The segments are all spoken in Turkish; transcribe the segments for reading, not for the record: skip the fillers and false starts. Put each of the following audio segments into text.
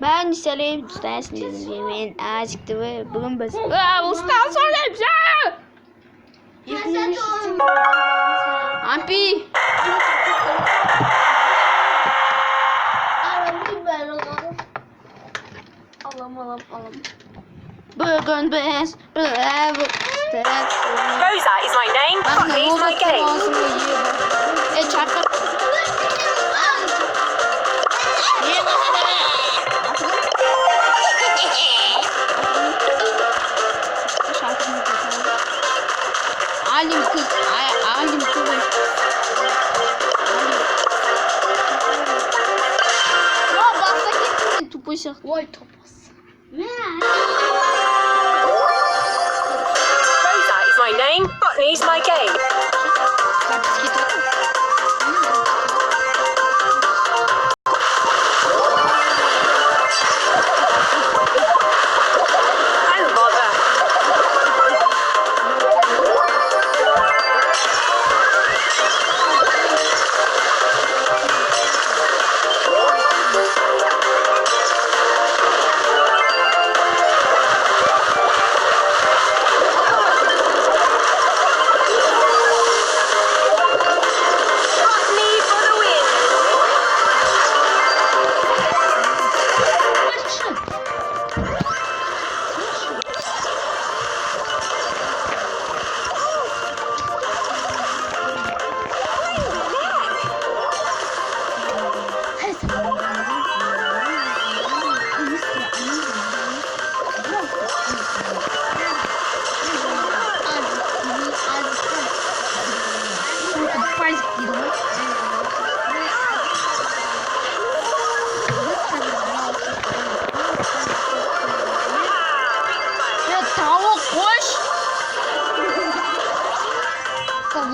Ben Selim Usta'sınız yemeğin azıcıktı ve bugün biz usta söyleyeyim size. Ampi. Alam. Bugün biz Rosa is my name, Puppy is my game. Çarpı. Alim kız, alim kız. Ya basta gittin tupuşak. Vay topas. Rosa is my name, Botany is my game. And bother. Botany for the win. Ya tavuk koş.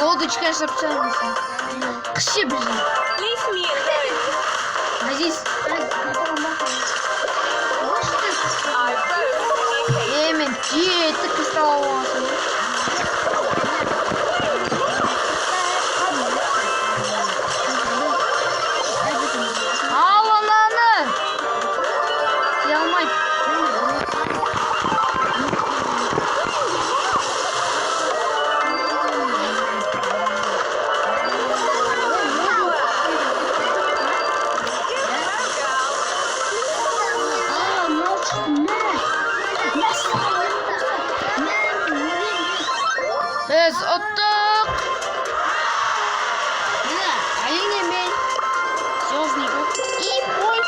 Лодочка yapacağız. Kışı bizim. Leave me alone. Aziz. I vote. Yemin ciddi kısa olmasın. Al ananı. Yalmay. Biz отдых. Ayın yemeği. Звездный год. И бой.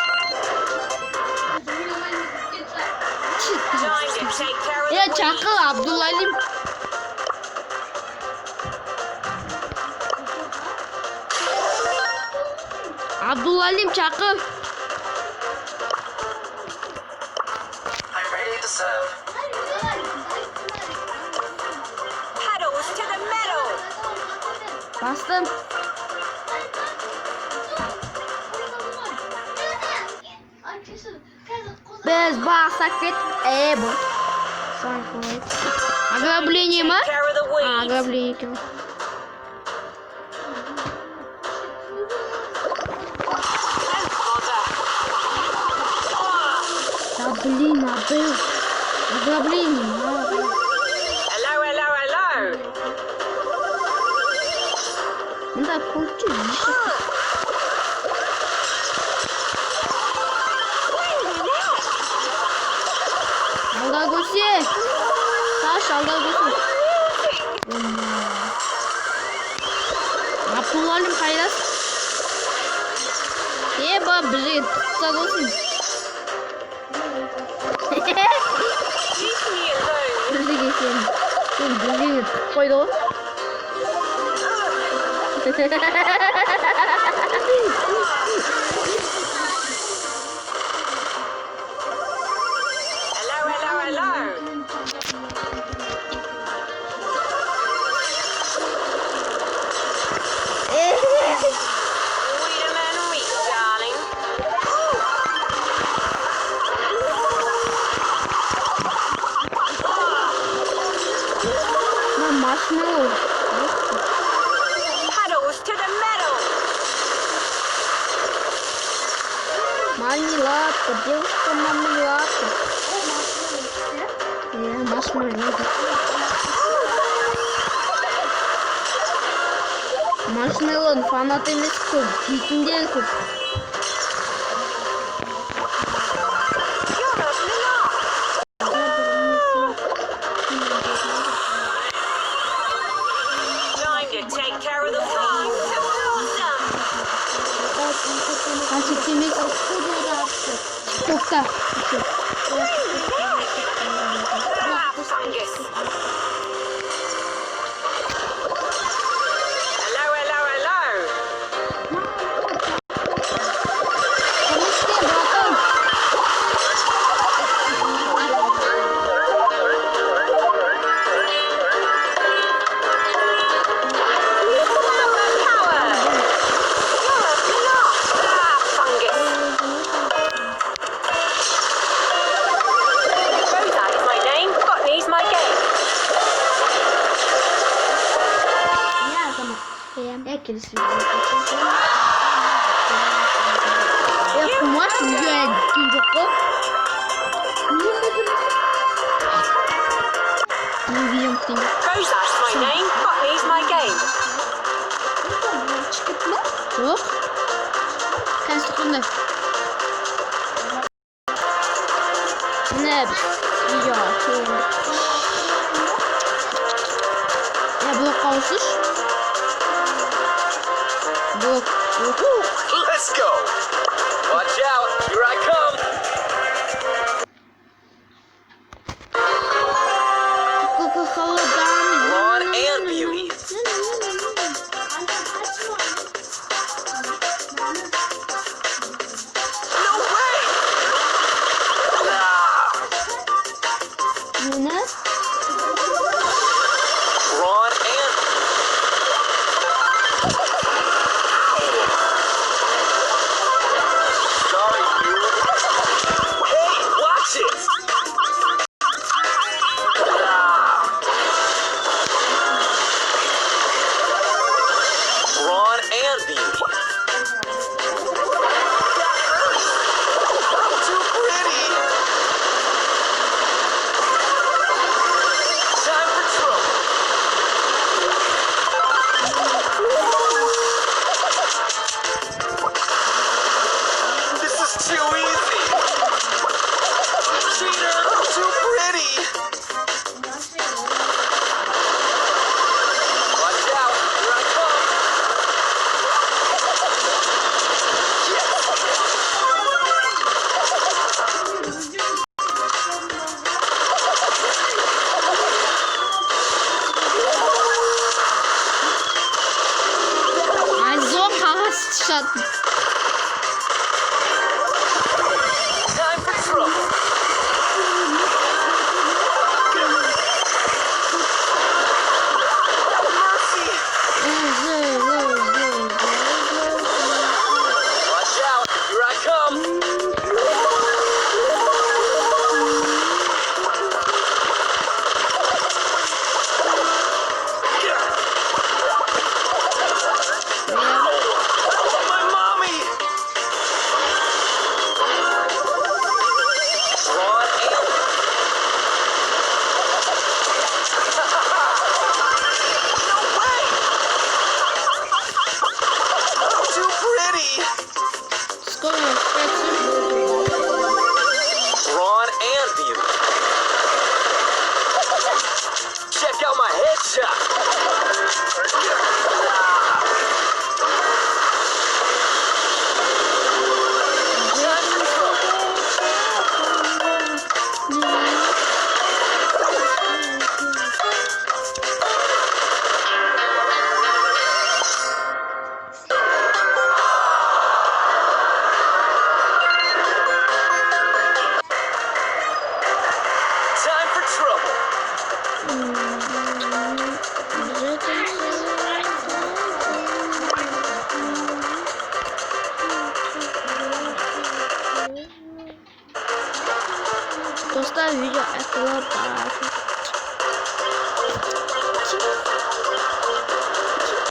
Time to take care of Ya the Çakıl Abdülalim. Abdülalim Çakıl. I'm ready to serve. Paddles to the meadow. Bastım. Biz baksak et. Bu. Sanki. Ограбление mi? Care of the weeds. Ограбление. And bother. Да блин, забыл. Ограбление. Hello. Ну да, получилось. Алгагоси. Саша, Алгагоси. Abdülalim hayras. Еба, блин, согласен. Leave me alone. Düzü geçelim. Şimdi düzü koydu o. Hello. Wiedemann Reef, darling. Lan marshmallow. Paddles to the meadow. девушка мармеладка. Маршмеллоу. Marshmallow'un fanatımız çok. Bütünleri çok. Time to take care of the farm. Awesome. Gerçekten TikTok'ta. Ah, fungus. Hello, hello, hello. Konuştu bakalım. Power. Ah, fungus. Rosa is my name. Botany's my game. Ya tamam. Herkes ya kumaş güzel çok. Ne diyeyim ki? Rosa's my name. Botany's my game. Yok. Kaç sekunde? Ne? Ya şöyle. Ya blok kalsın. Blok. Let's go. Watch out. Here I come. Ron and Beauty. No way. Ah! Ne? Ron and sorry, dude. Hey, watch it. Ah! Ron and Beauty. That hurts. Too pretty. Time for trouble. This is too easy. Cheater, too pretty. Watch out, here I come. Ay zor kahas şat. Time for trouble. Mercy. Watch out, here I come. My mommy. Ron and no way. Too pretty. Ron and Beauty. Check out my headshot. Time for trouble. Time for trouble. Dostlar video ekranı